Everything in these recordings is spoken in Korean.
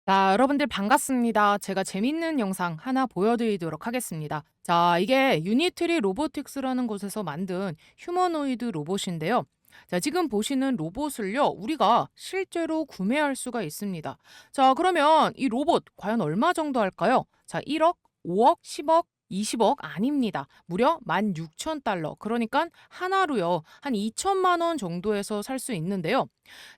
자, 여러분들 반갑습니다. 제가 재밌는 영상 하나 보여드리도록 하겠습니다. 자, 이게 유니트리 로보틱스라는 곳에서 만든 휴머노이드 로봇인데요. 자, 지금 보시는 로봇을요, 우리가 실제로 구매할 수가 있습니다. 자, 그러면 이 로봇 과연 얼마 정도 할까요? 자, 1억, 5억, 10억, 20억 아닙니다. 무려 16,000달러. 그러니까 하나로요. 한 2천만 원 정도에서 살 수 있는데요.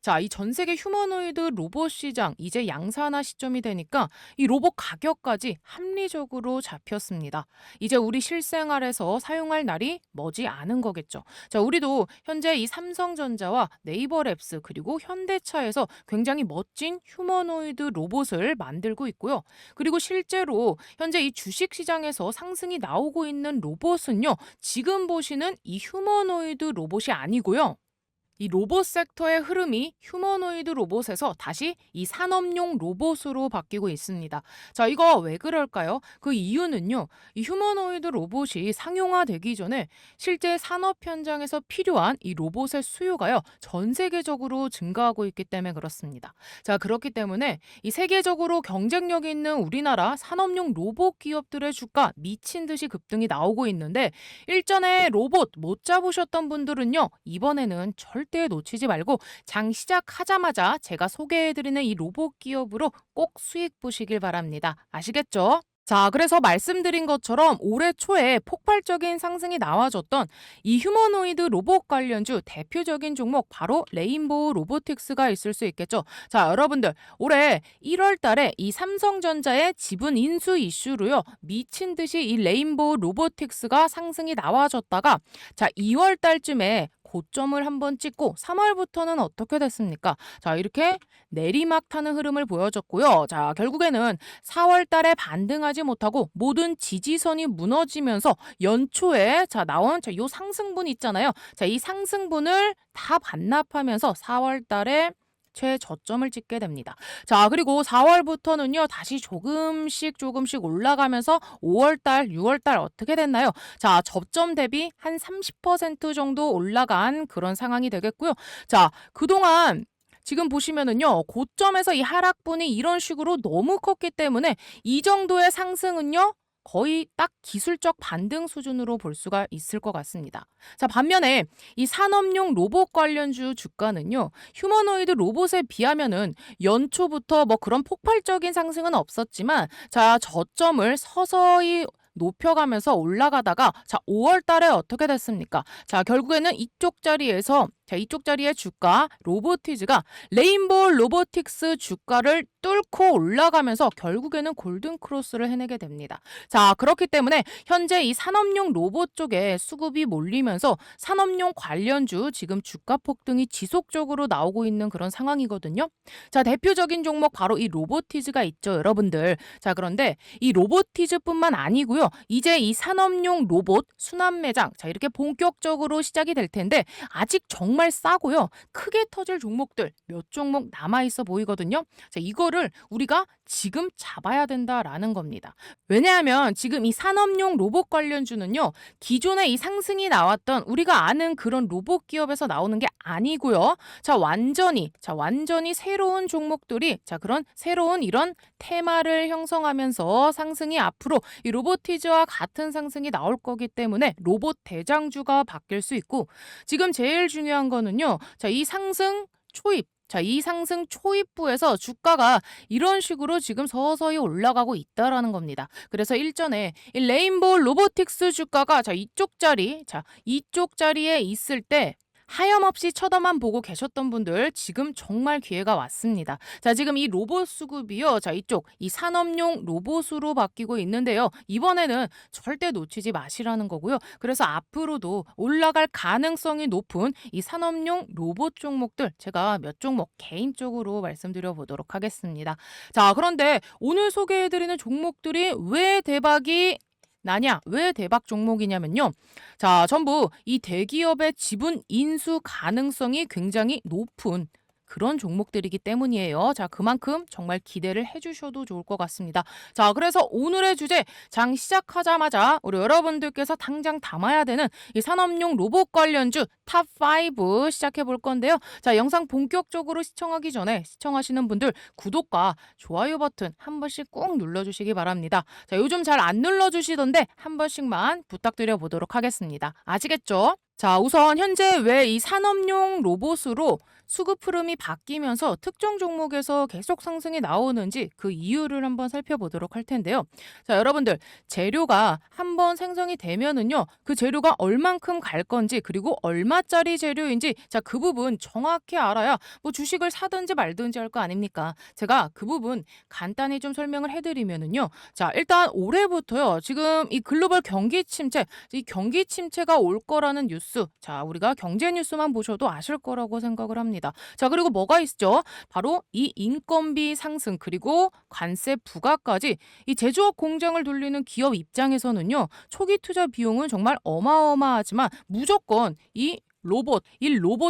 자, 이 전 세계 휴머노이드 로봇 시장 이제 양산화 시점이 되니까 이 로봇 가격까지 합리적으로 잡혔습니다. 이제 우리 실생활에서 사용할 날이 머지 않은 거겠죠. 자, 우리도 현재 이 삼성전자와 네이버랩스 그리고 현대차에서 굉장히 멋진 휴머노이드 로봇을 만들고 있고요. 그리고 실제로 현재 이 주식 시장에서 상승이 나오고 있는 로봇은요. 지금 보시는 이 휴머노이드 로봇이 아니고요. 이 로봇 섹터의 흐름이 휴머노이드 로봇에서 다시 이 산업용 로봇으로 바뀌고 있습니다. 자, 이거 왜 그럴까요? 그 이유는요, 이 휴머노이드 로봇이 상용화되기 전에 실제 산업 현장에서 필요한 이 로봇의 수요가요, 전 세계적으로 증가하고 있기 때문에 그렇습니다. 자, 그렇기 때문에 이 세계적으로 경쟁력 있는 우리나라 산업용 로봇 기업들의 주가 미친 듯이 급등이 나오고 있는데, 일전에 로봇 못 잡으셨던 분들은요, 이번에는 절대 놓치지 말고 장 시작하자마자 제가 소개해드리는 이 로봇 기업으로 꼭 수익 보시길 바랍니다. 아시겠죠? 자, 그래서 말씀드린 것처럼 올해 초에 폭발적인 상승이 나와줬던 이 휴머노이드 로봇 관련주 대표적인 종목 바로 레인보우 로보틱스가 있을 수 있겠죠. 자, 여러분들 올해 1월 달에 이 삼성전자의 지분 인수 이슈로요. 미친 듯이 이 레인보우 로보틱스가 상승이 나와줬다가 자, 2월 달쯤에 고점을 한번 찍고 3월부터는 어떻게 됐습니까? 자, 이렇게 내리막 타는 흐름을 보여줬고요. 자, 결국에는 4월 달에 반등하지 못하고 모든 지지선이 무너지면서 연초에 자 나온 요 상승분 있잖아요. 자, 이 상승분을 다 반납하면서 4월 달에 최저점을 찍게 됩니다. 자, 그리고 4월부터는요, 다시 조금씩 올라가면서 5월달, 6월달 어떻게 됐나요? 자, 저점 대비 한 30% 정도 올라간 그런 상황이 되겠고요. 자, 그동안 지금 보시면은요, 고점에서 이 하락분이 이런 식으로 너무 컸기 때문에 이 정도의 상승은요, 거의 딱 기술적 반등 수준으로 볼 수가 있을 것 같습니다. 자, 반면에 이 산업용 로봇 관련주 주가는요, 휴머노이드 로봇에 비하면은 연초부터 뭐 그런 폭발적인 상승은 없었지만, 자, 저점을 서서히 높여가면서 올라가다가 자 5월 달에 어떻게 됐습니까? 자, 결국에는 이쪽 자리에서 자, 이쪽 자리의 주가 로보티즈가 레인보우 로보틱스 주가를 뚫고 올라가면서 결국에는 골든 크로스를 해내게 됩니다. 자, 그렇기 때문에 현재 이 산업용 로봇 쪽에 수급이 몰리면서 산업용 관련주 지금 주가 폭등이 지속적으로 나오고 있는 그런 상황이거든요. 자, 대표적인 종목 바로 이 로보티즈가 있죠, 여러분들. 자, 그런데 이 로보티즈뿐만 아니고요. 이제 이 산업용 로봇 순환 매장 자, 이렇게 본격적으로 시작이 될 텐데 아직 정말 싸고요. 크게 터질 종목들 몇 종목 남아 있어 보이거든요. 자, 이거를 우리가 지금 잡아야 된다라는 겁니다. 왜냐하면 지금 이 산업용 로봇 관련주는요. 기존에 이 상승이 나왔던 우리가 아는 그런 로봇 기업에서 나오는 게 아니고요. 자, 완전히 새로운 종목들이 자, 그런 새로운 이런 테마를 형성하면서 상승이 앞으로 이 로보티즈와 같은 상승이 나올 거기 때문에 로봇 대장주가 바뀔 수 있고 지금 제일 중요한 거는요. 자, 이 상승 초입 자, 이 상승 초입부에서 주가가 이런 식으로 지금 서서히 올라가고 있다라는 겁니다. 그래서 일전에 이 레인보우 로보틱스 주가가 이쪽 자리에 있을 때 하염없이 쳐다만 보고 계셨던 분들 지금 정말 기회가 왔습니다. 자, 지금 이 로봇 수급이요. 자, 이 산업용 로봇으로 바뀌고 있는데요. 이번에는 절대 놓치지 마시라는 거고요. 그래서 앞으로도 올라갈 가능성이 높은 이 산업용 로봇 종목들 제가 몇 종목 개인적으로 말씀드려 보도록 하겠습니다. 자, 그런데 오늘 소개해드리는 종목들이 왜 대박이 나냐? 왜 대박 종목이냐면요. 자, 전부 이 대기업의 지분 인수 가능성이 굉장히 높은 그런 종목들이기 때문이에요. 자, 그만큼 정말 기대를 해주셔도 좋을 것 같습니다. 자, 그래서 오늘의 주제 장 시작하자마자 우리 여러분들께서 당장 담아야 되는 이 산업용 로봇 관련주 탑5 시작해 볼 건데요. 자, 영상 본격적으로 시청하기 전에 시청하시는 분들 구독과 좋아요 버튼 한 번씩 꼭 눌러주시기 바랍니다. 자, 요즘 잘 안 눌러주시던데 한 번씩만 부탁드려 보도록 하겠습니다. 아시겠죠? 자, 우선 현재 왜 이 산업용 로봇으로 수급 흐름이 바뀌면서 특정 종목에서 계속 상승이 나오는지 그 이유를 한번 살펴보도록 할 텐데요. 자, 여러분들 재료가 한번 생성이 되면은요, 그 재료가 얼만큼 갈 건지 그리고 얼마짜리 재료인지 자, 그 부분 정확히 알아야 뭐 주식을 사든지 말든지 할 거 아닙니까? 제가 그 부분 간단히 좀 설명을 해드리면은요. 자, 일단 올해부터요, 지금 이 글로벌 경기 침체, 이 경기 침체가 올 거라는 뉴스, 자, 우리가 경제 뉴스만 보셔도 아실 거라고 생각을 합니다. 자, 그리고 뭐가 있죠? 바로 이 인건비 상승 그리고 관세 부과까지 이 제조업 공장을 돌리는 기업 입장에서는요, 초기 투자 비용은 정말 어마어마하지만 무조건 이 로봇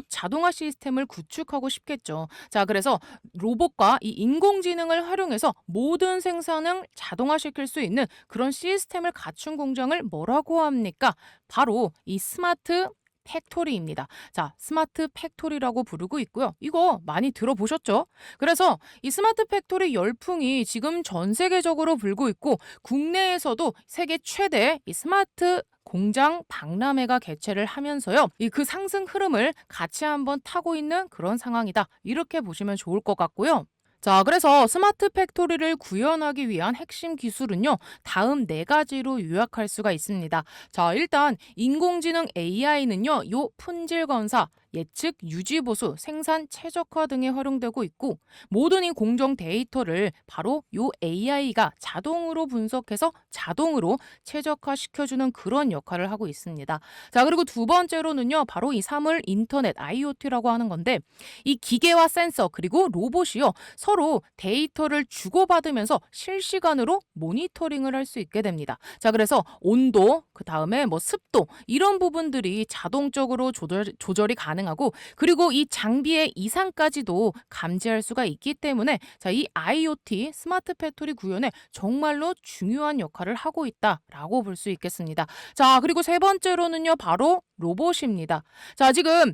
자동화 시스템을 구축하고 싶겠죠. 자, 그래서 로봇과 이 인공지능을 활용해서 모든 생산을 자동화시킬 수 있는 그런 시스템을 갖춘 공장을 뭐라고 합니까? 바로 이 스마트 팩토리입니다. 자, 스마트 팩토리라고 부르고 있고요. 이거 많이 들어보셨죠? 그래서 이 스마트 팩토리 열풍이 지금 전 세계적으로 불고 있고 국내에서도 세계 최대 이 스마트 공장 박람회가 개최를 하면서요. 이 그 상승 흐름을 같이 한번 타고 있는 그런 상황이다. 이렇게 보시면 좋을 것 같고요. 자, 그래서 스마트 팩토리를 구현하기 위한 핵심 기술은요, 다음 네 가지로 요약할 수가 있습니다. 자, 일단 인공지능 AI는요, 요 품질 검사, 예측, 유지 보수, 생산 최적화 등에 활용되고 있고, 모든 이 공정 데이터를 바로 요 AI가 자동으로 분석해서 자동으로 최적화 시켜주는 그런 역할을 하고 있습니다. 자, 그리고 두 번째로는요, 바로 이 사물 인터넷 IoT라고 하는 건데, 이 기계와 센서 그리고 로봇이요, 서로 데이터를 주고받으면서 실시간으로 모니터링을 할 수 있게 됩니다. 자, 그래서 온도, 그 다음에 뭐 습도 이런 부분들이 자동적으로 조절이 가능하고, 그리고 이 장비의 이상까지도 감지할 수가 있기 때문에 자, 이 IoT 스마트 팩토리 구현에 정말로 중요한 역할을 하고 있다라고 볼 수 있겠습니다. 자, 그리고 세 번째로는요, 바로 로봇입니다. 자, 지금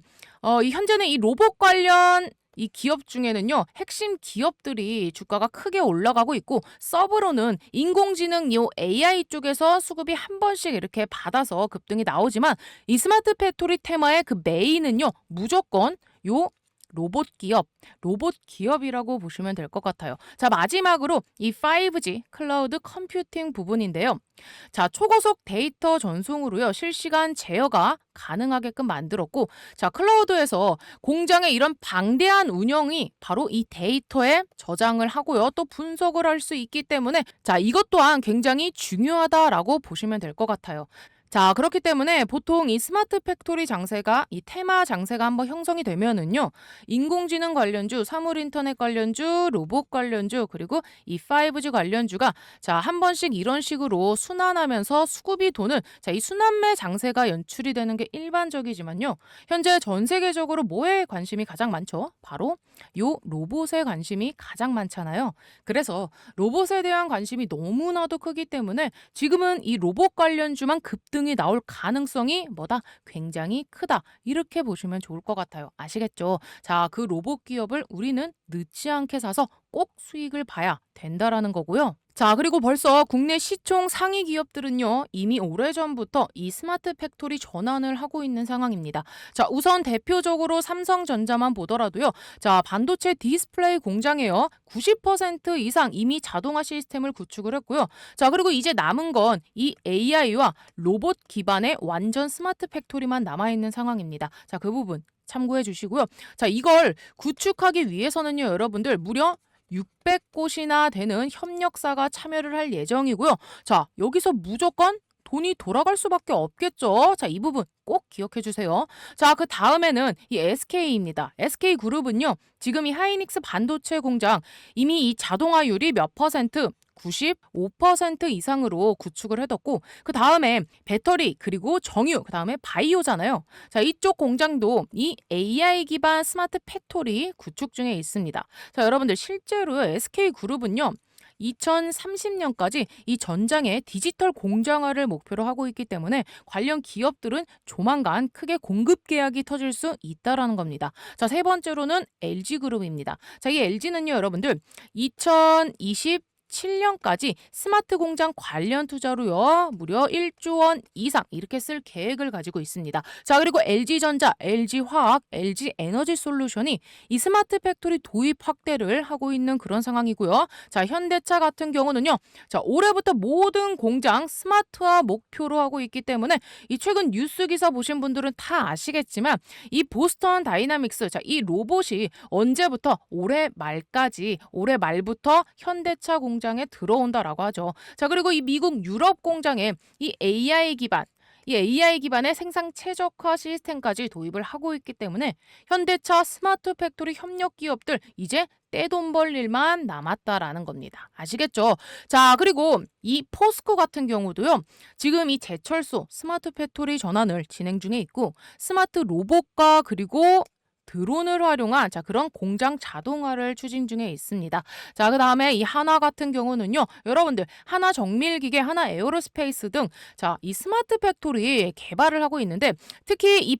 이 현재는 이 로봇 관련 이 기업 중에는요, 핵심 기업들이 주가가 크게 올라가고 있고, 서브로는 인공지능 요 AI 쪽에서 수급이 한 번씩 이렇게 받아서 급등이 나오지만, 이 스마트 팩토리 테마의 그 메인은요, 무조건 요 로봇 기업이라고 보시면 될 것 같아요. 자, 마지막으로 이 5G 클라우드 컴퓨팅 부분인데요. 자, 초고속 데이터 전송으로요, 실시간 제어가 가능하게끔 만들었고, 자, 클라우드에서 공장의 이런 방대한 운영이 바로 이 데이터에 저장을 하고요, 또 분석을 할 수 있기 때문에 자, 이것 또한 굉장히 중요하다라고 보시면 될 것 같아요. 자, 그렇기 때문에 보통 이 스마트 팩토리 장세가 이 테마 장세가 한번 형성이 되면은요, 인공지능 관련주, 사물 인터넷 관련주, 로봇 관련주, 그리고 이 5G 관련주가 자, 한 번씩 이런 식으로 순환하면서 수급이 도는 자, 이 순환매 장세가 연출이 되는 게 일반적이지만요. 현재 전 세계적으로 뭐에 관심이 가장 많죠? 바로 요 로봇에 관심이 가장 많잖아요. 그래서 로봇에 대한 관심이 너무나도 크기 때문에 지금은 이 로봇 관련주만 급등이 나올 가능성이 뭐다? 굉장히 크다. 이렇게 보시면 좋을 것 같아요. 아시겠죠? 자, 그 로봇 기업을 우리는 늦지 않게 사서 꼭 수익을 봐야 된다라는 거고요. 자, 그리고 벌써 국내 시총 상위 기업들은요, 이미 오래전부터 이 스마트 팩토리 전환을 하고 있는 상황입니다. 자, 우선 대표적으로 삼성전자만 보더라도요, 자, 반도체 디스플레이 공장에요, 90% 이상 이미 자동화 시스템을 구축을 했고요. 자, 그리고 이제 남은 건 이 AI와 로봇 기반의 완전 스마트 팩토리만 남아있는 상황입니다. 자, 그 부분 참고해 주시고요. 자, 이걸 구축하기 위해서는요, 여러분들 무려 600곳이나 되는 협력사가 참여를 할 예정이고요. 자, 여기서 무조건 돈이 돌아갈 수밖에 없겠죠. 자, 이 부분 꼭 기억해 주세요. 자, 그 다음에는 이 SK입니다. SK그룹은요, 지금 이 하이닉스 반도체 공장 이미 이 자동화율이 몇 퍼센트, 95% 이상으로 구축을 해뒀고 그 다음에 배터리 그리고 정유 그 다음에 바이오잖아요. 자, 이쪽 공장도 이 AI 기반 스마트 팩토리 구축 중에 있습니다. 자, 여러분들 실제로 SK그룹은요. 2030년까지 이 전장의 디지털 공장화를 목표로 하고 있기 때문에 관련 기업들은 조만간 크게 공급 계약이 터질 수 있다라는 겁니다. 자, 세 번째로는 LG그룹입니다. 자, 이 LG는요, 여러분들 2027년까지 스마트 공장 관련 투자로요, 무려 1조 원 이상 이렇게 쓸 계획을 가지고 있습니다. 자, 그리고 LG전자, LG화학, LG에너지솔루션이 이 스마트 팩토리 도입 확대를 하고 있는 그런 상황이고요. 자, 현대차 같은 경우는요. 자, 올해부터 모든 공장 스마트화 목표로 하고 있기 때문에 이 최근 뉴스 기사 보신 분들은 다 아시겠지만 이 보스턴 다이나믹스, 자, 이 로봇이 언제부터 올해 말부터 현대차 공장에 들어온다라고 하죠. 자, 그리고 이 미국 유럽 공장에 이 AI 기반의 생산 최적화 시스템까지 도입을 하고 있기 때문에 현대차 스마트 팩토리 협력 기업들 이제 떼돈 벌 일만 남았다라는 겁니다. 아시겠죠? 자, 그리고 이 포스코 같은 경우도요. 지금 이 제철소 스마트 팩토리 전환을 진행 중에 있고 스마트 로봇과 그리고 드론을 활용한 그런 공장 자동화를 추진 중에 있습니다. 자, 그다음에 이 하나 같은 경우는요. 여러분들 하나 정밀기계, 하나 에어로스페이스 등 이 스마트 팩토리 개발을 하고 있는데 특히 이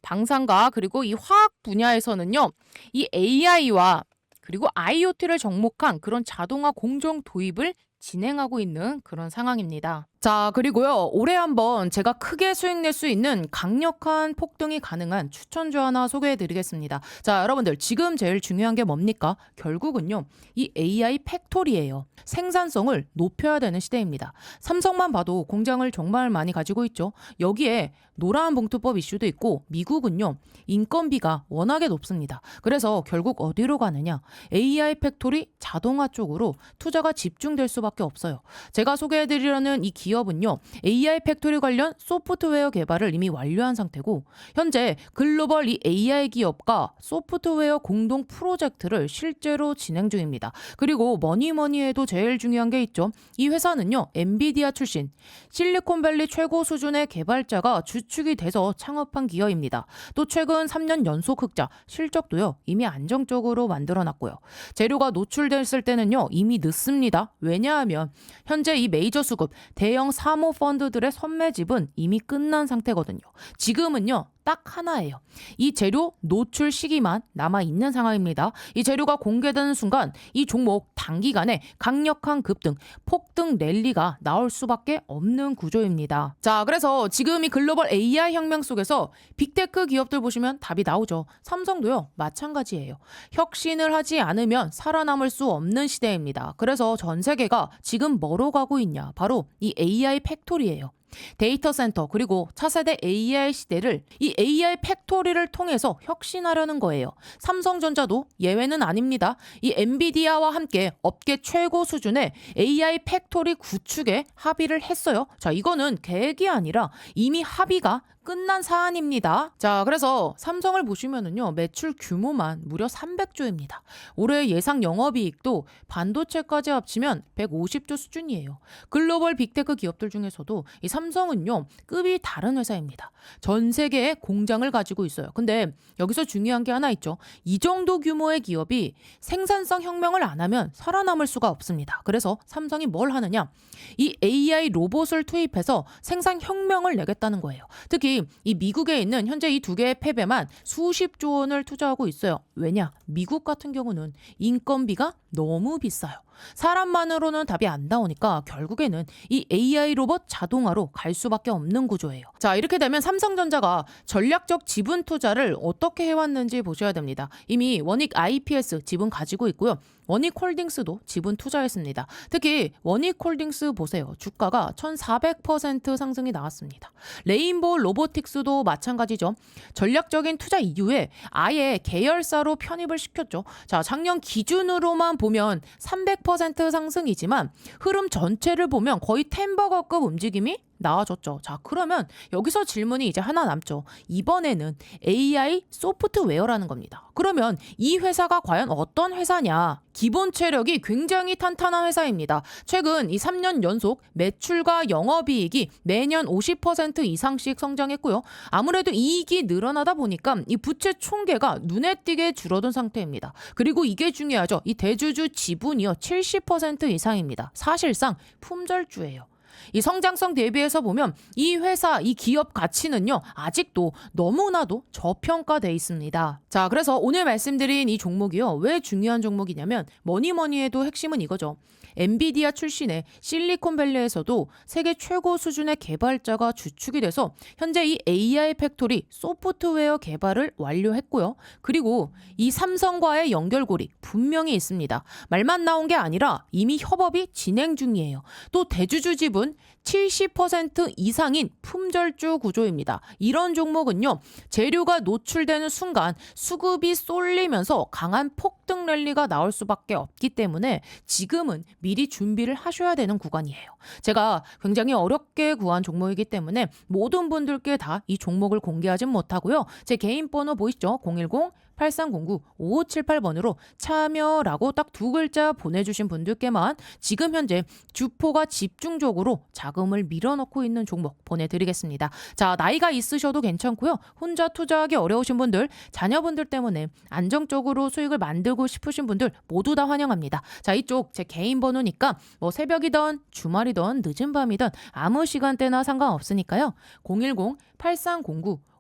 방산과 그리고 이 화학 분야에서는요. 이 AI와 그리고 IoT를 접목한 그런 자동화 공정 도입을 진행하고 있는 그런 상황입니다. 자, 그리고요. 올해 한번 제가 크게 수익 낼 수 있는 강력한 폭등이 가능한 추천주 하나 소개해 드리겠습니다. 자, 여러분들 지금 제일 중요한 게 뭡니까? 결국은요. 이 AI 팩토리예요. 생산성을 높여야 되는 시대입니다. 삼성만 봐도 공장을 정말 많이 가지고 있죠. 여기에 노란 봉투법 이슈도 있고 미국은요. 인건비가 워낙에 높습니다. 그래서 결국 어디로 가느냐? AI 팩토리 자동화 쪽으로 투자가 집중될 수밖에 없어요. 제가 소개해 드리려는 이 기업은요. AI 팩토리 관련 소프트웨어 개발을 이미 완료한 상태고 현재 글로벌 이 AI 기업과 소프트웨어 공동 프로젝트를 실제로 진행 중입니다. 그리고 뭐니 해도 제일 중요한 게 있죠. 이 회사는요. 엔비디아 출신 실리콘밸리 최고 수준의 개발자가 주축이 돼서 창업한 기업입니다. 또 최근 3년 연속 흑자, 실적도요. 이미 안정적으로 만들어놨고요. 재료가 노출됐을 때는요. 이미 늦습니다. 왜냐하면 현재 이 메이저 수급, 대형 사모펀드들의 선매집은 이미 끝난 상태거든요. 지금은요. 딱 하나예요. 이 재료 노출 시기만 남아있는 상황입니다. 이 재료가 공개되는 순간 이 종목 단기간에 강력한 급등, 폭등 랠리가 나올 수밖에 없는 구조입니다. 자, 그래서 지금 이 글로벌 AI 혁명 속에서 빅테크 기업들 보시면 답이 나오죠. 삼성도요. 마찬가지예요. 혁신을 하지 않으면 살아남을 수 없는 시대입니다. 그래서 전 세계가 지금 뭐로 가고 있냐? 바로 이 AI 팩토리예요. 데이터 센터 그리고 차세대 AI 시대를 이 AI 팩토리를 통해서 혁신하려는 거예요. 삼성전자도 예외는 아닙니다. 이 엔비디아와 함께 업계 최고 수준의 AI 팩토리 구축에 합의를 했어요. 자, 이거는 계획이 아니라 이미 합의가 끝난 사안입니다. 자, 그래서 삼성을 보시면은요, 매출 규모만 무려 300조입니다. 올해 예상 영업이익도 반도체까지 합치면 150조 수준이에요. 글로벌 빅테크 기업들 중에서도 이 삼성은요, 급이 다른 회사입니다. 전 세계에 공장을 가지고 있어요. 근데 여기서 중요한 게 하나 있죠. 이 정도 규모의 기업이 생산성 혁명을 안 하면 살아남을 수가 없습니다. 그래서 삼성이 뭘 하느냐? 이 AI 로봇을 투입해서 생산 혁명을 내겠다는 거예요. 특히 이 미국에 있는 현재 이 두 개의 팹에만 수십조 원을 투자하고 있어요. 왜냐? 미국 같은 경우는 인건비가 너무 비싸요. 사람만으로는 답이 안 나오니까 결국에는 이 AI 로봇 자동화로 갈 수밖에 없는 구조예요. 자, 이렇게 되면 삼성전자가 전략적 지분 투자를 어떻게 해왔는지 보셔야 됩니다. 이미 원익 IPS 지분 가지고 있고요. 원익홀딩스도 지분 투자했습니다. 특히 원익홀딩스 보세요. 주가가 1400% 상승이 나왔습니다. 레인보우 로보틱스도 마찬가지죠. 전략적인 투자 이후에 아예 계열사로 편입을 시켰죠. 자, 작년 기준으로만 보면 300% 상승이지만 흐름 전체를 보면 거의 템버거급 움직임이 나아졌죠. 자, 그러면 여기서 질문이 이제 하나 남죠. 이번에는 AI 소프트웨어라는 겁니다. 그러면 이 회사가 과연 어떤 회사냐? 기본 체력이 굉장히 탄탄한 회사입니다. 최근 이 3년 연속 매출과 영업이익이 매년 50% 이상씩 성장했고요. 아무래도 이익이 늘어나다 보니까 이 부채 총계가 눈에 띄게 줄어든 상태입니다. 그리고 이게 중요하죠. 이 대주주 지분이요 70% 이상입니다. 사실상 품절주예요. 이 성장성 대비해서 보면 이 회사, 이 기업 가치는요, 아직도 너무나도 저평가돼 있습니다. 자, 그래서 오늘 말씀드린 이 종목이요, 왜 중요한 종목이냐면, 뭐니 해도 핵심은 이거죠. 엔비디아 출신의 실리콘밸리에서도 세계 최고 수준의 개발자가 주축이 돼서 현재 이 AI 팩토리 소프트웨어 개발을 완료했고요. 그리고 이 삼성과의 연결고리 분명히 있습니다. 말만 나온 게 아니라 이미 협업이 진행 중이에요. 또 대주주 지분 70% 이상인 품절주 구조입니다. 이런 종목은요, 재료가 노출되는 순간 수급이 쏠리면서 강한 폭등 랠리가 나올 수밖에 없기 때문에 지금은 미리 준비를 하셔야 되는 구간이에요. 제가 굉장히 어렵게 구한 종목이기 때문에 모든 분들께 다 이 종목을 공개하진 못하고요. 제 개인 번호 보이시죠? 010-8309-5578번으로 참여라고 딱 두 글자 보내주신 분들께만 지금 현재 주포가 집중적으로 자금을 밀어넣고 있는 종목 보내드리겠습니다. 자, 나이가 있으셔도 괜찮고요. 혼자 투자하기 어려우신 분들, 자녀분들 때문에 안정적으로 수익을 만들고 싶으신 분들 모두 다 환영합니다. 자, 이쪽 제 개인 번호니까 뭐 새벽이든 주말이든 늦은 밤이든 아무 시간대나 상관없으니까요.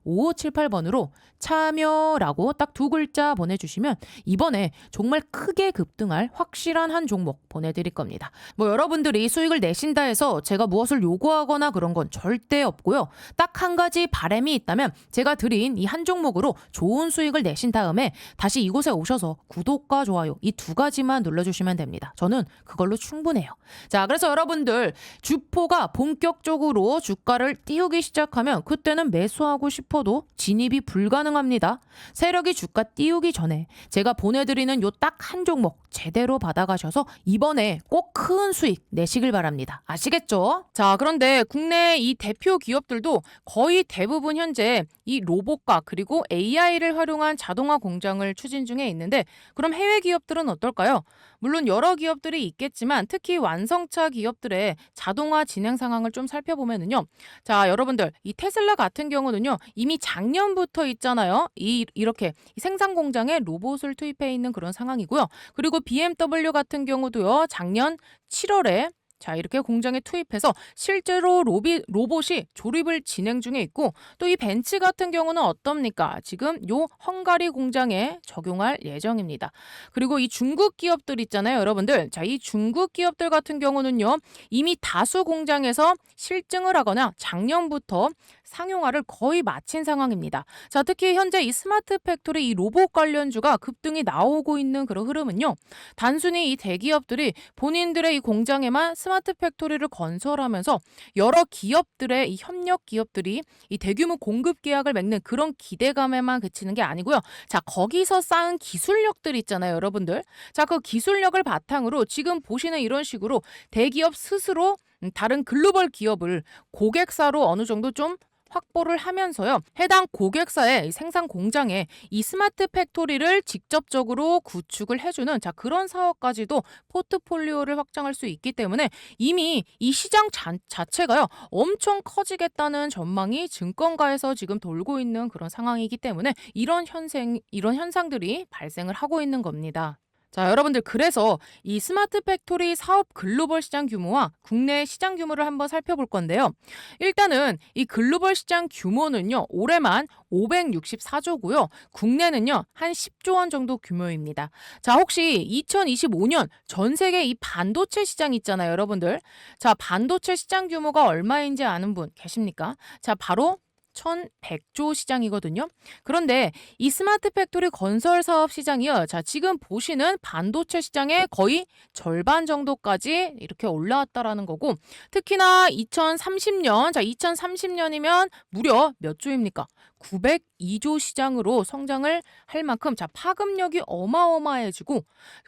010-8309-5578번으로 참여라고 딱 두 글자 보내주시면 이번에 정말 크게 급등할 확실한 한 종목 보내드릴 겁니다. 뭐 여러분들이 수익을 내신다 해서 제가 무엇을 요구하거나 그런 건 절대 없고요. 딱 한 가지 바람이 있다면 제가 드린 이 한 종목으로 좋은 수익을 내신 다음에 다시 이곳에 오셔서 구독과 좋아요 이 두 가지만 눌러주시면 됩니다. 저는 그걸로 충분해요. 자, 그래서 여러분들 주포가 본격적으로 주가를 띄우기 시작하면 그때는 매수하고 싶어도 진입이 불가능합니다. 세력이 주가 띄우기 전에 제가 보내드리는 요 딱 한 종목 제대로 받아가셔서 이번에 꼭 큰 수익 내시길 바랍니다. 아시겠죠? 자, 그런데 국내 이 대표 기업들도 거의 대부분 현재 이 로봇과 그리고 AI를 활용한 자동화 공장을 추진 중에 있는데 그럼 해외 기업들은 어떨까요? 물론 여러 기업들이 있겠지만 특히 완성차 기업들의 자동화 진행 상황을 좀 살펴보면은요. 자, 여러분들 이 테슬라 같은 경우는요. 이미 작년부터 있잖아요. 이렇게 생산 공장에 로봇을 투입해 있는 그런 상황이고요. 그리고 BMW 같은 경우도요. 작년 7월에 자, 이렇게 공장에 투입해서 실제로 로봇이 조립을 진행 중에 있고 또 이 벤츠 같은 경우는 어떻습니까? 지금 요 헝가리 공장에 적용할 예정입니다. 그리고 이 중국 기업들 있잖아요, 여러분들. 자, 이 중국 기업들 같은 경우는요. 이미 다수 공장에서 실증을 하거나 작년부터 상용화를 거의 마친 상황입니다. 자, 특히 현재 이 스마트 팩토리 이 로봇 관련주가 급등이 나오고 있는 그런 흐름은요. 단순히 이 대기업들이 본인들의 이 공장에만 스마트 팩토리를 건설하면서 여러 기업들의 이 협력 기업들이 이 대규모 공급 계약을 맺는 그런 기대감에만 그치는 게 아니고요. 자, 거기서 쌓은 기술력들 있잖아요, 여러분들. 자, 그 기술력을 바탕으로 지금 보시는 이런 식으로 대기업 스스로 다른 글로벌 기업을 고객사로 어느 정도 좀 확보를 하면서요. 해당 고객사의 생산 공장에 이 스마트 팩토리를 직접적으로 구축을 해주는 자, 그런 사업까지도 포트폴리오를 확장할 수 있기 때문에 이미 이 시장 자체가요. 엄청 커지겠다는 전망이 증권가에서 지금 돌고 있는 그런 상황이기 때문에 이런 현상들이 발생을 하고 있는 겁니다. 자, 여러분들 그래서 이 스마트 팩토리 사업 글로벌 시장 규모와 국내 시장 규모를 한번 살펴볼 건데요. 일단은 이 글로벌 시장 규모는요. 올해만 564조고요. 국내는요. 한 10조 원 정도 규모입니다. 자, 혹시 2025년 전 세계 이 반도체 시장 있잖아요, 여러분들. 자, 반도체 시장 규모가 얼마인지 아는 분 계십니까? 자, 바로 1100조 시장이거든요. 그런데 이 스마트 팩토리 건설 사업 시장이요. 자, 지금 보시는 반도체 시장의 거의 절반 정도까지 이렇게 올라왔다라는 거고 특히나 2030년, 자, 2030년이면 무려 몇 조입니까? 902조 시장으로 성장을 할 만큼 파급력이 어마어마해지고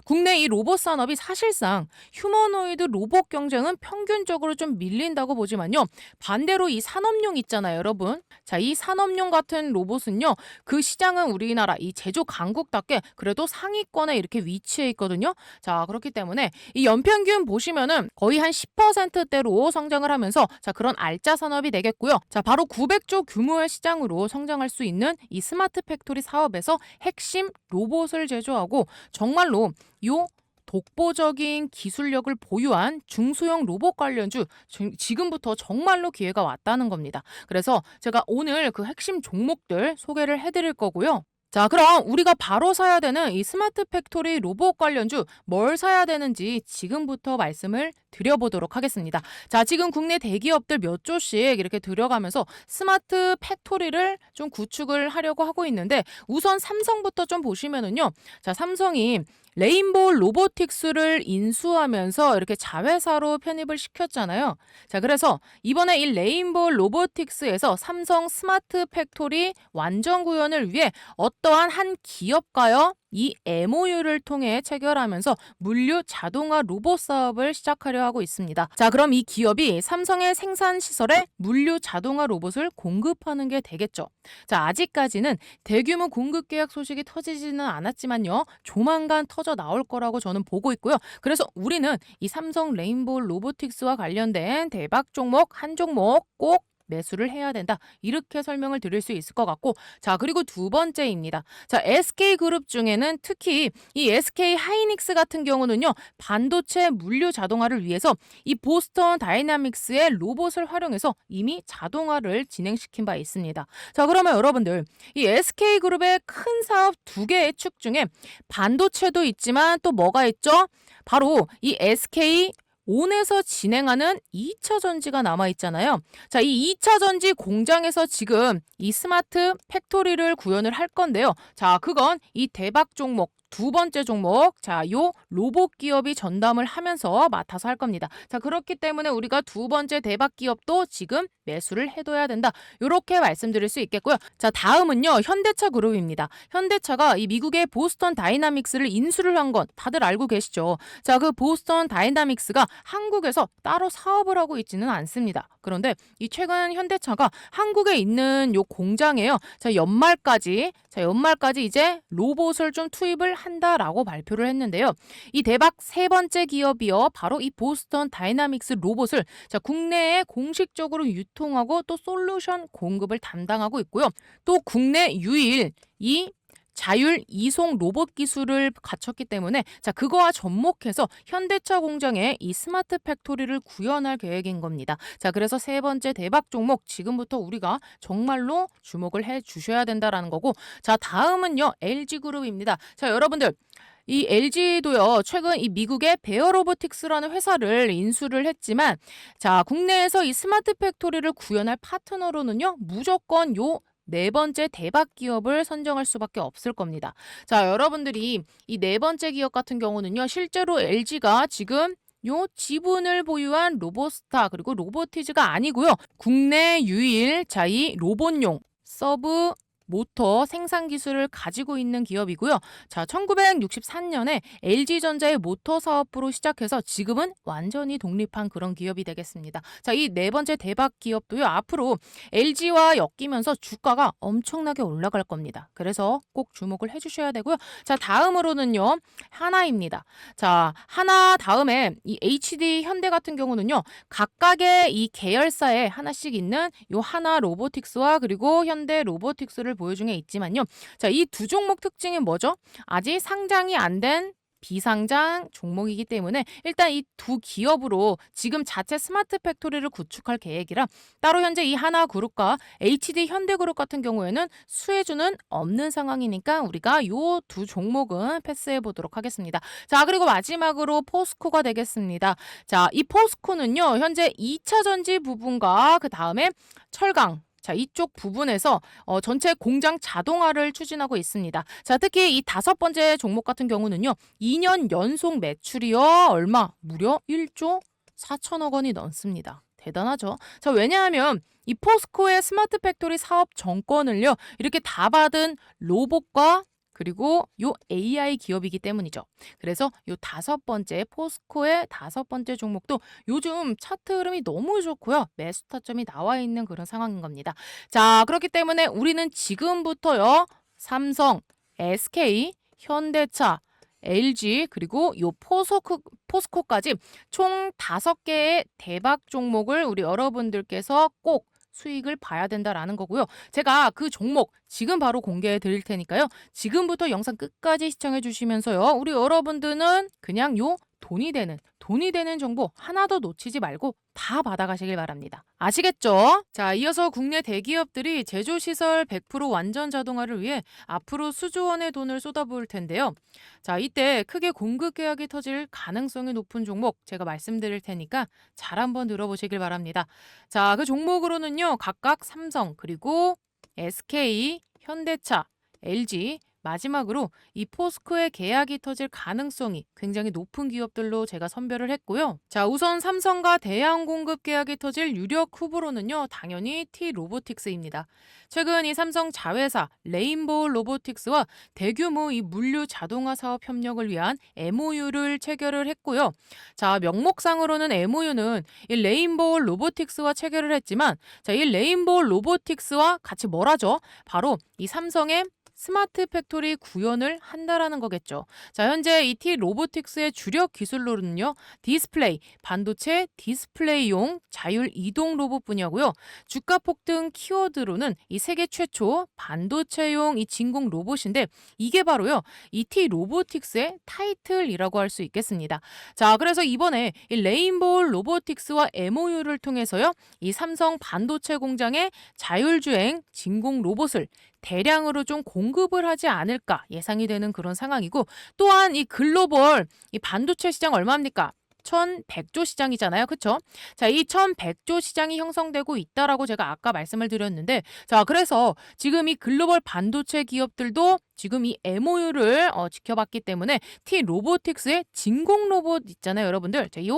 국내 이 로봇 산업이 사실상 휴머노이드 로봇 경쟁은 평균적으로 좀 밀린다고 보지만요. 반대로 이 산업용 있잖아요, 여러분. 이 산업용 같은 로봇은요. 그 시장은 우리나라 이 제조 강국답게 그래도 상위권에 이렇게 위치해 있거든요. 그렇기 때문에 이 연평균 보시면은 거의 한 10%대로 성장을 하면서 그런 알짜 산업이 되겠고요. 바로 900조 규모의 시장으로 성장할 수 있는 이 스마트 팩토리 사업에서 핵심 로봇을 제조하고 정말로 요 독보적인 기술력을 보유한 중소형 로봇 관련주 지금부터 정말로 기회가 왔다는 겁니다. 그래서 제가 오늘 그 핵심 종목들 소개를 해드릴 거고요. 그럼 우리가 바로 사야 되는 이 스마트 팩토리 로봇 관련주 뭘 사야 되는지 지금부터 말씀을 드려보도록 하겠습니다. 지금 국내 대기업들 몇 조씩 이렇게 들어가면서 스마트 팩토리를 좀 구축을 하려고 하고 있는데 우선 삼성부터 좀 보시면은요. 삼성이 레인보우 로보틱스를 인수하면서 이렇게 자회사로 편입을 시켰잖아요. 그래서 이번에 이 레인보우 로보틱스에서 삼성 스마트 팩토리 완전 구현을 위해 어떠한 한 기업과요. 이 MOU를 통해 체결하면서 물류 자동화 로봇 사업을 시작하려 하고 있습니다. 그럼 이 기업이 삼성의 생산 시설에 물류 자동화 로봇을 공급하는 게 되겠죠. 아직까지는 대규모 공급 계약 소식이 터지지는 않았지만요. 조만간 터져 나올 거라고 저는 보고 있고요. 그래서 우리는 이 삼성 레인보우 로보틱스와 관련된 대박 종목 한 종목 꼭 매수를 해야 된다. 이렇게 설명을 드릴 수 있을 것 같고 그리고 두 번째입니다. SK그룹 중에는 특히 이 SK 하이닉스 같은 경우는요. 반도체 물류 자동화를 위해서 이 보스턴 다이나믹스의 로봇을 활용해서 이미 자동화를 진행시킨 바 있습니다. 그러면 여러분들 이 SK그룹의 큰 사업 두 개의 축 중에 반도체도 있지만 또 뭐가 있죠? 바로 이 SK 온에서 진행하는 2차 전지가 남아있잖아요. 이 2차 전지 공장에서 지금 이 스마트 팩토리를 구현을 할 건데요. 그건 이 대박 종목 두 번째 종목, 요 로봇 기업이 전담을 하면서 맡아서 할 겁니다. 그렇기 때문에 우리가 두 번째 대박 기업도 지금 매수를 해둬야 된다. 이렇게 말씀드릴 수 있겠고요. 다음은요, 현대차 그룹입니다. 현대차가 이 미국의 보스턴 다이나믹스를 인수를 한 건 다들 알고 계시죠? 그 보스턴 다이나믹스가 한국에서 따로 사업을 하고 있지는 않습니다. 그런데 이 최근 현대차가 한국에 있는 요 공장에요. 연말까지 이제 로봇을 좀 투입을 한다라고 발표를 했는데요. 이 대박 세 번째 기업이요. 바로 이 보스턴 다이나믹스 로봇을 국내에 공식적으로 유통하고 또 솔루션 공급을 담당하고 있고요. 또 국내 유일 이 자율 이송 로봇 기술을 갖췄기 때문에 그거와 접목해서 현대차 공장에 이 스마트 팩토리를 구현할 계획인 겁니다. 그래서 세 번째 대박 종목 지금부터 우리가 정말로 주목을 해 주셔야 된다라는 거고 다음은요. LG그룹입니다. 여러분들 이 LG도요. 최근 이 미국의 베어로보틱스라는 회사를 인수를 했지만 국내에서 이 스마트 팩토리를 구현할 파트너로는요. 무조건 요 네 번째 대박 기업을 선정할 수밖에 없을 겁니다. 여러분들이 이 네 번째 기업 같은 경우는요. 실제로 LG가 지금 요 지분을 보유한 로보스타 그리고 로보티즈가 아니고요. 국내 유일 이 로봇용 서브 모터 생산 기술을 가지고 있는 기업이고요. 1963년에 LG전자의 모터 사업부로 시작해서 지금은 완전히 독립한 그런 기업이 되겠습니다. 이 네 번째 대박 기업도요. 앞으로 LG와 엮이면서 주가가 엄청나게 올라갈 겁니다. 그래서 꼭 주목을 해주셔야 되고요. 다음으로는요. 하나입니다. 하나 다음에 이 HD 현대 같은 경우는요. 각각의 이 계열사에 하나씩 있는 요 하나 로보틱스와 그리고 현대 로보틱스를 보여준 게 있지만요. 이 두 종목 특징이 뭐죠? 아직 상장이 안 된 비상장 종목이기 때문에 일단 이 두 기업으로 지금 자체 스마트 팩토리를 구축할 계획이라 따로 현재 이 하나그룹과 HD 현대그룹 같은 경우에는 수혜주는 없는 상황이니까 우리가 요 두 종목은 패스해 보도록 하겠습니다. 그리고 마지막으로 포스코가 되겠습니다. 이 포스코는요. 현재 2차 전지 부분과 그 다음에 철강 이쪽 부분에서 전체 공장 자동화를 추진하고 있습니다. 특히 이 다섯 번째 종목 같은 경우는요. 2년 연속 매출이요. 얼마? 무려 1조 4천억 원이 넘습니다. 대단하죠. 자, 왜냐하면 이 포스코의 스마트 팩토리 사업 정권을요, 이렇게 다 받은 로봇과 그리고 요 AI 기업이기 때문이죠. 그래서 요 다섯 번째 포스코의 다섯 번째 종목도 요즘 차트 흐름이 너무 좋고요. 매수 타점이 나와 있는 그런 상황인 겁니다. 자, 그렇기 때문에 우리는 지금부터요. 삼성, SK, 현대차, LG 그리고 요 포스코까지 총 5개의 대박 종목을 우리 여러분들께서 꼭 수익을 봐야 된다라는 거고요. 제가 그 종목 지금 바로 공개해 드릴 테니까요. 지금부터 영상 끝까지 시청해 주시면서요. 우리 여러분들은 그냥 요 돈이 되는 정보 하나도 놓치지 말고 다 받아가시길 바랍니다. 아시겠죠? 자, 이어서 국내 대기업들이 제조시설 100% 완전 자동화를 위해 앞으로 수조 원의 돈을 쏟아부을 텐데요. 자, 이때 크게 공급 계약이 터질 가능성이 높은 종목 제가 말씀드릴 테니까 잘 한번 들어보시길 바랍니다. 자, 그 종목으로는요. 각각 삼성 그리고 SK, 현대차, LG 마지막으로 이 포스코의 계약이 터질 가능성이 굉장히 높은 기업들로 제가 선별을 했고요. 자, 우선 삼성과 대양 공급 계약이 터질 유력 후보로는요. 당연히 T-로보틱스입니다. 최근 이 삼성 자회사 레인보우 로보틱스와 대규모 이 물류 자동화 사업 협력을 위한 MOU를 체결을 했고요. 자, 명목상으로는 MOU는 이 레인보우 로보틱스와 체결을 했지만 자, 이 레인보우 로보틱스와 같이 뭘 하죠? 바로 이 삼성의 스마트 팩토리 구현을 한다라는 거겠죠. 자, 현재 ET 로보틱스의 주력 기술로는요. 디스플레이, 반도체 디스플레이용 자율 이동 로봇 분야고요. 주가 폭등 키워드로는 이 세계 최초 반도체용 이 진공 로봇인데 이게 바로요. ET 로보틱스의 타이틀이라고 할 수 있겠습니다. 자, 그래서 이번에 이 레인보우 로보틱스와 MOU를 통해서요. 이 삼성 반도체 공장에 자율주행 진공 로봇을 대량으로 좀 공급을 하지 않을까 예상이 되는 그런 상황이고 또한 이 글로벌 이 반도체 시장 얼마입니까? 1100조 시장이잖아요. 그쵸? 자, 이 1100조 시장이 형성되고 있다라고 제가 아까 말씀을 드렸는데 자, 그래서 지금 이 글로벌 반도체 기업들도 지금 이 MOU를 지켜봤기 때문에 T-로보틱스의 진공 로봇 있잖아요, 여러분들. 자, 이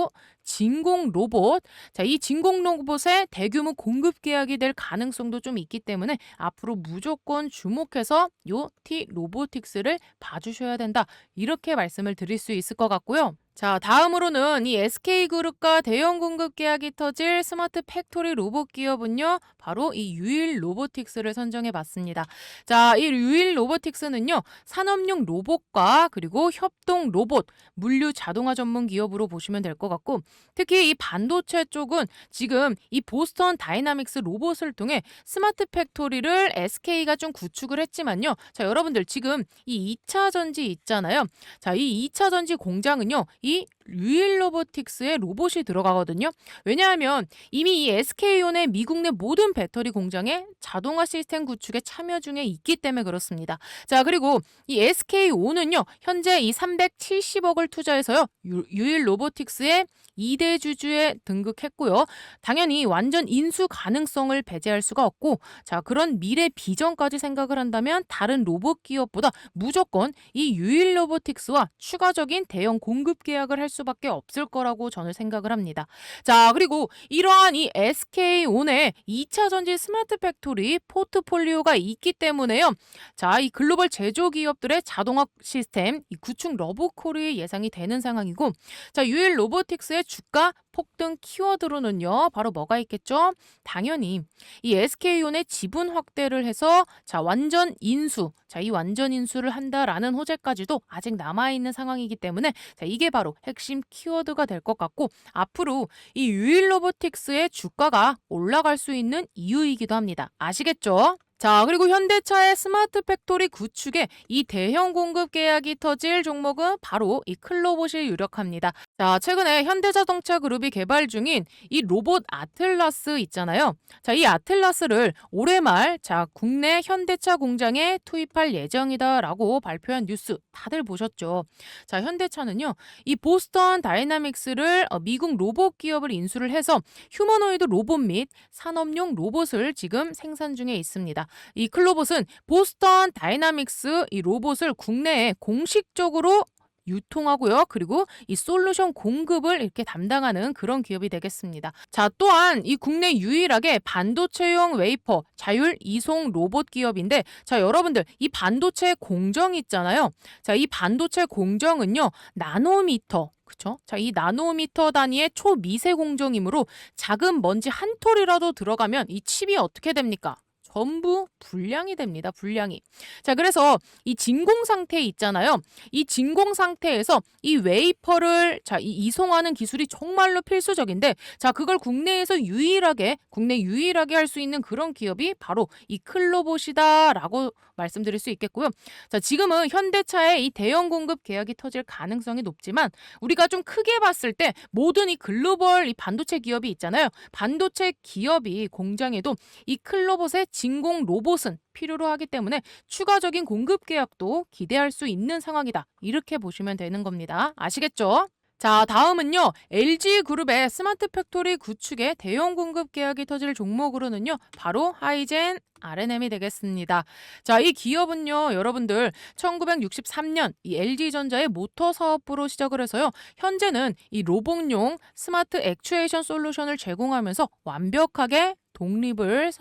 진공 로봇. 자, 이 진공 로봇의 대규모 공급 계약이 될 가능성도 좀 있기 때문에 앞으로 무조건 주목해서 요 T-로보틱스를 봐주셔야 된다. 이렇게 말씀을 드릴 수 있을 것 같고요. 자, 다음으로는 이 SK그룹과 대형 공급 계약이 터질 스마트 팩토리 로봇 기업은요. 바로 이 유일 로보틱스를 선정해 봤습니다. 자, 이 유일 로보틱스는요. 산업용 로봇과 그리고 협동 로봇, 물류 자동화 전문 기업으로 보시면 될 것 같고 특히 이 반도체 쪽은 지금 이 보스턴 다이나믹스 로봇을 통해 스마트 팩토리를 SK가 좀 구축을 했지만요. 자, 여러분들 지금 이 2차 전지 있잖아요. 자, 이 2차 전지 공장은요. 이 유일 로보틱스의 로봇이 들어가거든요. 왜냐하면 이미 이 SK온의 미국 내 모든 배터리 공장에 자동화 시스템 구축에 참여 중에 있기 때문에 그렇습니다. 자, 그리고 이 SK온은요. 현재 이 370억을 투자해서요. 유일 로보틱스의 2대 주주에 등극했고요. 당연히 완전 인수 가능성을 배제할 수가 없고 자, 그런 미래 비전까지 생각을 한다면 다른 로봇 기업보다 무조건 이 유일 로보틱스와 추가적인 대형 공급 계약을 할 수밖에 없을 거라고 저는 생각을 합니다. 자, 그리고 이러한 이 SK온의 2차 전지 스마트 팩토리 포트폴리오가 있기 때문에요. 자, 이 글로벌 제조 기업들의 자동화 시스템 이 구축 러브콜이 예상이 되는 상황이고 자, 유일 로보틱스의 주가 폭등 키워드로는요. 바로 뭐가 있겠죠? 당연히 이 SK온의 지분 확대를 해서 자, 완전 인수. 자, 이 완전 인수를 한다라는 호재까지도 아직 남아 있는 상황이기 때문에 자, 이게 바로 핵심 키워드가 될 것 같고 앞으로 이 유일 로보틱스의 주가가 올라갈 수 있는 이유이기도 합니다. 아시겠죠? 자, 그리고 현대차의 스마트 팩토리 구축에 이 대형 공급 계약이 터질 종목은 바로 이 클로봇이 유력합니다. 자, 최근에 현대자동차 그룹이 개발 중인 이 로봇 아틀라스 있잖아요. 자, 이 아틀라스를 올해 말 자, 국내 현대차 공장에 투입할 예정이다라고 발표한 뉴스 다들 보셨죠? 자, 현대차는요. 이 보스턴 다이나믹스를 미국 로봇 기업을 인수를 해서 휴머노이드 로봇 및 산업용 로봇을 지금 생산 중에 있습니다. 이 클로봇은 보스턴 다이나믹스 이 로봇을 국내에 공식적으로 유통하고요. 그리고 이 솔루션 공급을 이렇게 담당하는 그런 기업이 되겠습니다. 자, 또한 이 국내 유일하게 반도체용 웨이퍼 자율 이송 로봇 기업인데, 자, 여러분들 이 반도체 공정 있잖아요. 자, 이 반도체 공정은요, 나노미터, 그쵸? 자, 이 나노미터 단위의 초미세 공정이므로 작은 먼지 한 톨이라도 들어가면 이 칩이 어떻게 됩니까? 전부 불량이 됩니다. 불량이. 자, 그래서 이 진공 상태 있잖아요. 이 진공 상태에서 이 웨이퍼를 자, 이 이송하는 기술이 정말로 필수적인데, 자, 그걸 국내 유일하게 할 수 있는 그런 기업이 바로 이 클로봇이다라고 말씀드릴 수 있겠고요. 자, 지금은 현대차의 이 대형 공급 계약이 터질 가능성이 높지만, 우리가 좀 크게 봤을 때 모든 이 글로벌 이 반도체 기업이 있잖아요. 반도체 기업이 공장에도 이 클로봇의 진공 로봇은 필요로 하기 때문에 추가적인 공급 계약도 기대할 수 있는 상황이다. 이렇게 보시면 되는 겁니다. 아시겠죠? 자, 다음은요. LG그룹의 스마트 팩토리 구축에 대형 공급 계약이 터질 종목으로는요. 바로 하이젠 R&M이 되겠습니다. 자, 이 기업은요, 여러분들 1963년 이 LG전자의 모터 사업부로 시작을 해서요. 현재는 이 로봇용 스마트 액추에이션 솔루션을 제공하면서 완벽하게 독립을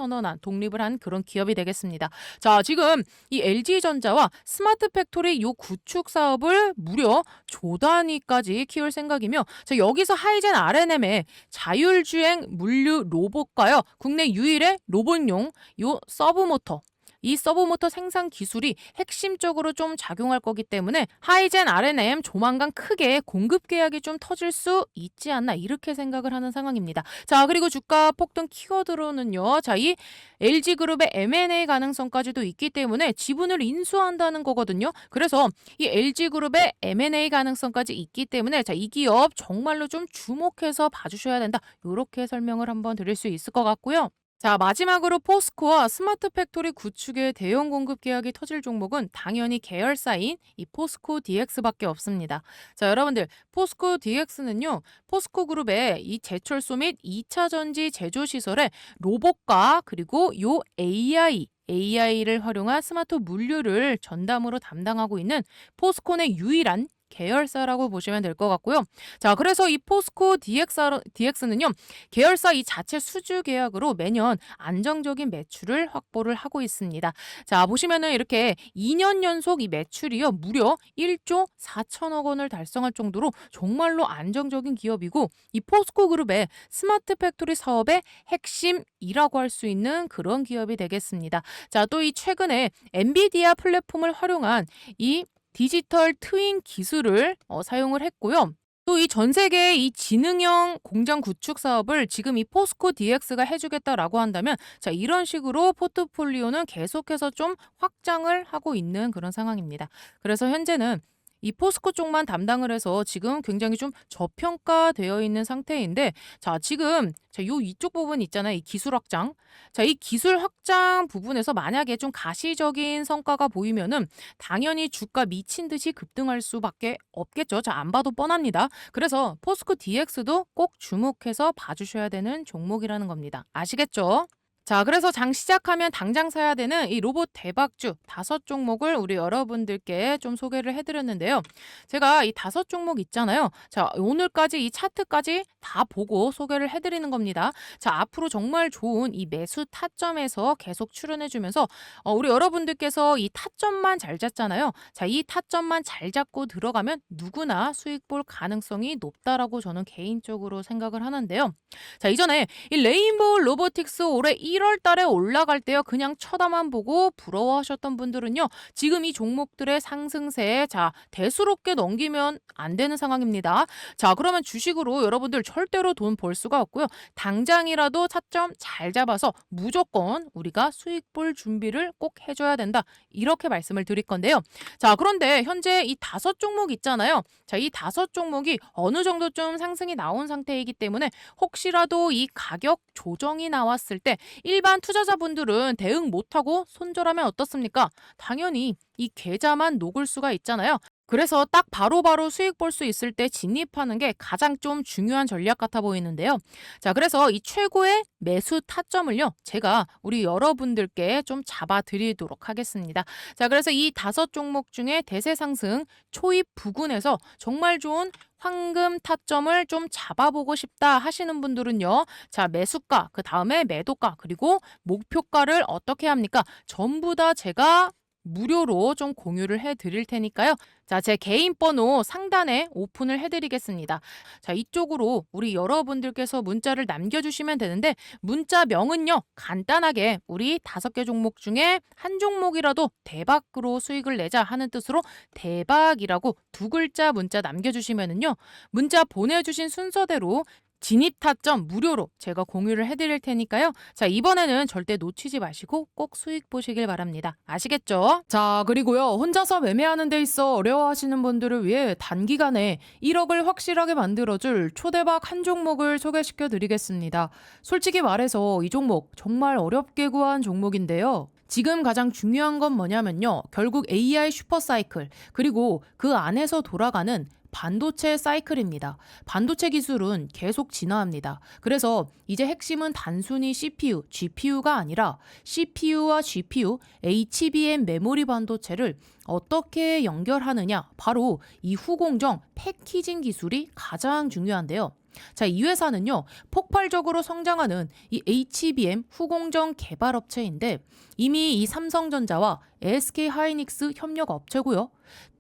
한 그런 기업이 되겠습니다. 자, 지금 이 LG전자와 스마트 팩토리 요 구축 사업을 무려 조 단위까지 키울 생각이며, 자, 여기서 하이젠 R&M의 자율주행 물류 로봇과요, 국내 유일의 로봇용 요 서브모터, 이 서브모터 생산 기술이 핵심적으로 좀 작용할 거기 때문에 하이젠 R&M 조만간 크게 공급 계약이 좀 터질 수 있지 않나, 이렇게 생각을 하는 상황입니다. 자, 그리고 주가 폭등 키워드로는요. 자, 이 LG그룹의 M&A 가능성까지도 있기 때문에 지분을 인수한다는 거거든요. 그래서 이 LG그룹의 M&A 가능성까지 있기 때문에, 자, 이 기업 정말로 좀 주목해서 봐주셔야 된다. 이렇게 설명을 한번 드릴 수 있을 것 같고요. 자, 마지막으로 포스코와 스마트 팩토리 구축의 대형 공급 계약이 터질 종목은 당연히 계열사인 이 포스코 DX밖에 없습니다. 자, 여러분들 포스코 DX는요. 포스코 그룹의 이 제철소 및 2차 전지 제조 시설에 로봇과 그리고 요 AI를 활용한 스마트 물류를 전담으로 담당하고 있는 포스코 내 유일한 계열사라고 보시면 될 것 같고요. 자, 그래서 이 포스코 DX는요, 계열사 이 자체 수주 계약으로 매년 안정적인 매출을 확보를 하고 있습니다. 자, 보시면은 이렇게 2년 연속 이 매출이요, 무려 1조 4천억 원을 달성할 정도로 정말로 안정적인 기업이고, 이 포스코 그룹의 스마트 팩토리 사업의 핵심이라고 할 수 있는 그런 기업이 되겠습니다. 자, 또 이 최근에 엔비디아 플랫폼을 활용한 이 디지털 트윈 기술을 사용을 했고요. 또 이 전 세계의 이 지능형 공장 구축 사업을 지금 이 포스코 DX가 해주겠다라고 한다면, 자, 이런 식으로 포트폴리오는 계속해서 좀 확장을 하고 있는 그런 상황입니다. 그래서 현재는 이 포스코 쪽만 담당을 해서 지금 굉장히 좀 저평가되어 있는 상태인데, 자, 지금 요 이쪽 부분 있잖아요. 이 기술 확장. 자, 이 기술 확장 부분에서 만약에 좀 가시적인 성과가 보이면은 당연히 주가 미친 듯이 급등할 수밖에 없겠죠. 자, 안 봐도 뻔합니다. 그래서 포스코 DX도 꼭 주목해서 봐주셔야 되는 종목이라는 겁니다. 아시겠죠? 자, 그래서 장 시작하면 당장 사야 되는 이 로봇 대박주 5종목을 우리 여러분들께 좀 소개를 해드렸는데요. 제가 이 5종목 있잖아요. 자, 오늘까지 이 차트까지 다 보고 소개를 해드리는 겁니다. 자, 앞으로 정말 좋은 이 매수 타점에서 계속 출연해주면서 우리 여러분들께서 이 타점만 잘 잡잖아요. 자, 이 타점만 잘 잡고 들어가면 누구나 수익 볼 가능성이 높다라고 저는 개인적으로 생각을 하는데요. 자, 이전에 이 레인보우 로보틱스 올해 1월 달에 올라갈 때요, 그냥 쳐다만 보고 부러워하셨던 분들은요, 지금 이 종목들의 상승세에 자, 대수롭게 넘기면 안 되는 상황입니다. 자, 그러면 주식으로 여러분들 절대로 돈 벌 수가 없고요. 당장이라도 차점 잘 잡아서 무조건 우리가 수익 볼 준비를 꼭 해줘야 된다. 이렇게 말씀을 드릴 건데요. 자, 그런데 현재 이 5종목 있잖아요. 자, 이 5종목이 어느 정도 좀 상승이 나온 상태이기 때문에 혹시라도 이 가격 조정이 나왔을 때 일반 투자자분들은 대응 못하고 손절하면 어떻습니까? 당연히 이 계좌만 녹을 수가 있잖아요. 그래서 딱 바로바로 수익 볼 수 있을 때 진입하는 게 가장 좀 중요한 전략 같아 보이는데요. 자, 그래서 이 최고의 매수 타점을요, 제가 우리 여러분들께 좀 잡아 드리도록 하겠습니다. 자, 그래서 이 5종목 중에 대세 상승 초입 부근에서 정말 좋은 황금 타점을 좀 잡아보고 싶다 하시는 분들은요. 자, 매수가, 그 다음에 매도가, 그리고 목표가를 어떻게 합니까? 전부 다 제가 무료로 좀 공유를 해 드릴 테니까요. 자, 제 개인 번호 상단에 오픈을 해 드리겠습니다. 자, 이쪽으로 우리 여러분들께서 문자를 남겨주시면 되는데, 문자명은요, 간단하게 우리 5개 종목 중에 한 종목이라도 대박으로 수익을 내자 하는 뜻으로 대박이라고 2글자 문자 남겨주시면은요, 문자 보내주신 순서대로 진입 타점 무료로 제가 공유를 해드릴 테니까요. 자, 이번에는 절대 놓치지 마시고 꼭 수익 보시길 바랍니다. 아시겠죠? 자, 그리고요. 혼자서 매매하는 데 있어 어려워하시는 분들을 위해 단기간에 1억을 확실하게 만들어줄 초대박 한 종목을 소개시켜 드리겠습니다. 솔직히 말해서 이 종목 정말 어렵게 구한 종목인데요. 지금 가장 중요한 건 뭐냐면요. 결국 AI 슈퍼사이클, 그리고 그 안에서 돌아가는 반도체 사이클입니다. 반도체 기술은 계속 진화합니다. 그래서 이제 핵심은 단순히 CPU, GPU가 아니라 CPU와 GPU, HBM 메모리 반도체를 어떻게 연결하느냐, 바로 이 후공정 패키징 기술이 가장 중요한데요. 자, 이 회사는요, 폭발적으로 성장하는 이 HBM 후공정 개발 업체인데, 이미 이 삼성전자와 SK 하이닉스 협력 업체고요.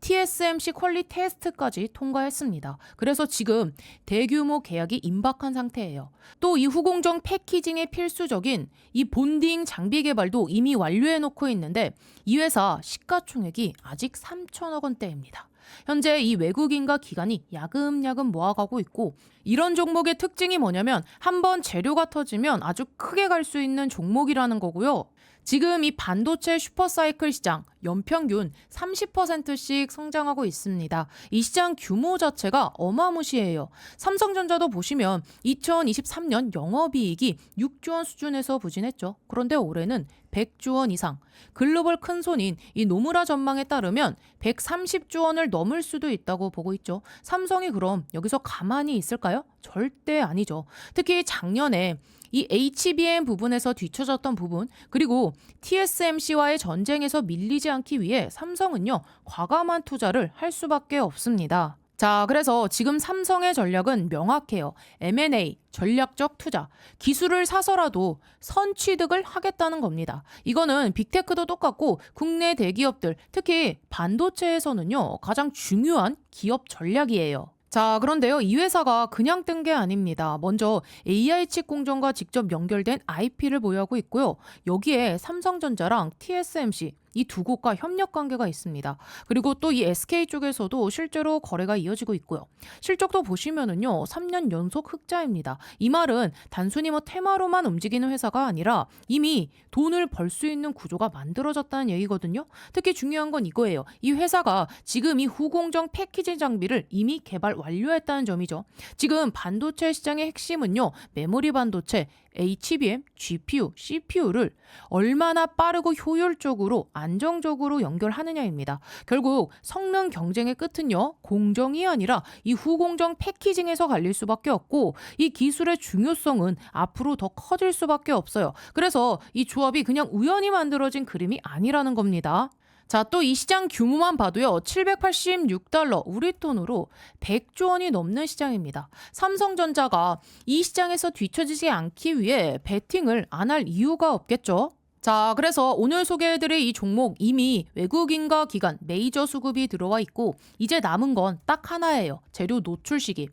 TSMC 퀄리 테스트까지 통과했습니다. 그래서 지금 대규모 계약이 임박한 상태예요. 또 이 후공정 패키징에 필수적인 이 본딩 장비 개발도 이미 완료해 놓고 있는데, 이 회사 시가총액이 아직 3천억 원대입니다. 현재 이 외국인과 기관이 야금야금 모아가고 있고, 이런 종목의 특징이 뭐냐면 한번 재료가 터지면 아주 크게 갈 수 있는 종목이라는 거고요. 지금 이 반도체 슈퍼사이클 시장 연평균 30%씩 성장하고 있습니다. 이 시장 규모 자체가 어마무시해요. 삼성전자도 보시면 2023년 영업이익이 6조 원 수준에서 부진했죠. 그런데 올해는 100조 원 이상. 글로벌 큰손인 이 노무라 전망에 따르면 130조 원을 넘을 수도 있다고 보고 있죠. 삼성이 그럼 여기서 가만히 있을까요? 절대 아니죠. 특히 작년에 이 HBM 부분에서 뒤처졌던 부분, 그리고 TSMC와의 전쟁에서 밀리지 않기 위해 삼성은요, 과감한 투자를 할 수밖에 없습니다. 자, 그래서 지금 삼성의 전략은 명확해요. M&A, 전략적 투자, 기술을 사서라도 선취득을 하겠다는 겁니다. 이거는 빅테크도 똑같고 국내 대기업들, 특히 반도체에서는요, 가장 중요한 기업 전략이에요. 자, 그런데요, 이 회사가 그냥 뜬 게 아닙니다. 먼저 AI 칩 공정과 직접 연결된 IP를 보유하고 있고요. 여기에 삼성전자랑 TSMC 이 두 곳과 협력 관계가 있습니다. 그리고 또 이 SK 쪽에서도 실제로 거래가 이어지고 있고요. 실적도 보시면은요, 3년 연속 흑자입니다. 이 말은 단순히 뭐 테마로만 움직이는 회사가 아니라 이미 돈을 벌 수 있는 구조가 만들어졌다는 얘기거든요. 특히 중요한 건 이거예요. 이 회사가 지금 이 후공정 패키지 장비를 이미 개발 완료했다는 점이죠. 지금 반도체 시장의 핵심은요, 메모리 반도체, HBM, GPU, CPU를 얼마나 빠르고 효율적으로 안정적으로 연결하느냐입니다. 결국 성능 경쟁의 끝은요, 공정이 아니라 이 후공정 패키징에서 갈릴 수밖에 없고, 이 기술의 중요성은 앞으로 더 커질 수밖에 없어요. 그래서 이 조합이 그냥 우연히 만들어진 그림이 아니라는 겁니다. 자, 또 이 시장 규모만 봐도요, 786달러, 우리 돈으로 100조 원이 넘는 시장입니다. 삼성전자가 이 시장에서 뒤처지지 않기 위해 베팅을 안 할 이유가 없겠죠. 자, 그래서 오늘 소개해드릴 이 종목 이미 외국인과 기관 메이저 수급이 들어와 있고, 이제 남은 건 딱 하나예요. 재료 노출 시기.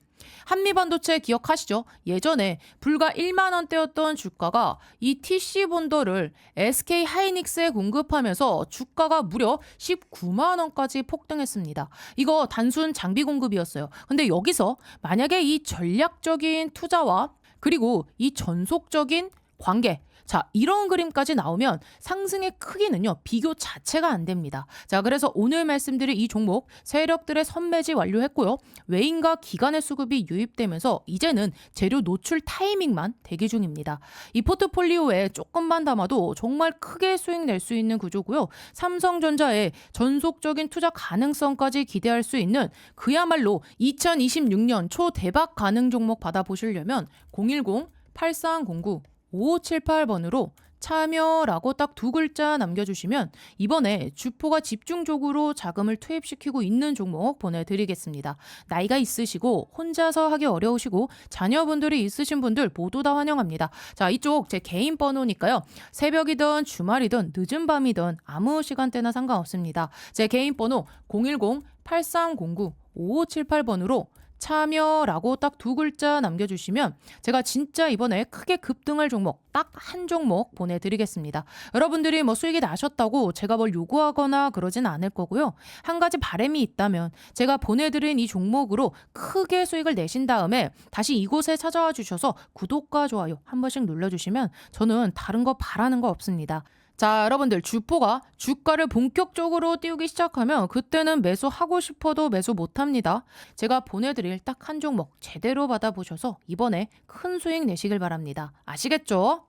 한미반도체 기억하시죠? 예전에 불과 1만 원대였던 주가가 이 TC 본더를 SK 하이닉스에 공급하면서 주가가 무려 19만 원까지 폭등했습니다. 이거 단순 장비 공급이었어요. 근데 여기서 만약에 이 전략적인 투자와 그리고 이 전속적인 관계, 자, 이런 그림까지 나오면 상승의 크기는요, 비교 자체가 안 됩니다. 자, 그래서 오늘 말씀드릴 이 종목 세력들의 선매지 완료했고요. 외인과 기관의 수급이 유입되면서 이제는 재료 노출 타이밍만 대기 중입니다. 이 포트폴리오에 조금만 담아도 정말 크게 수익 낼 수 있는 구조고요. 삼성전자의 전속적인 투자 가능성까지 기대할 수 있는 그야말로 2026년 초대박 가능 종목 받아보시려면 010-8309-5578번으로 참여라고 딱 두 글자 남겨주시면 이번에 주포가 집중적으로 자금을 투입시키고 있는 종목 보내드리겠습니다. 나이가 있으시고 혼자서 하기 어려우시고 자녀분들이 있으신 분들 모두 다 환영합니다. 자, 이쪽 제 개인 번호니까요. 새벽이든 주말이든 늦은 밤이든 아무 시간대나 상관없습니다. 제 개인 번호 010-8309-5578번으로 참여라고 딱 두 글자 남겨주시면 제가 진짜 이번에 크게 급등할 종목 딱 한 종목 보내드리겠습니다. 여러분들이 뭐 수익이 나셨다고 제가 뭘 요구하거나 그러진 않을 거고요. 한 가지 바람이 있다면 제가 보내드린 이 종목으로 크게 수익을 내신 다음에 다시 이곳에 찾아와 주셔서 구독과 좋아요 한 번씩 눌러주시면 저는 다른 거 바라는 거 없습니다. 자, 여러분들 주포가 주가를 본격적으로 띄우기 시작하면 그때는 매수하고 싶어도 매수 못합니다. 제가 보내드릴 딱 한 종목 제대로 받아보셔서 이번에 큰 수익 내시길 바랍니다. 아시겠죠?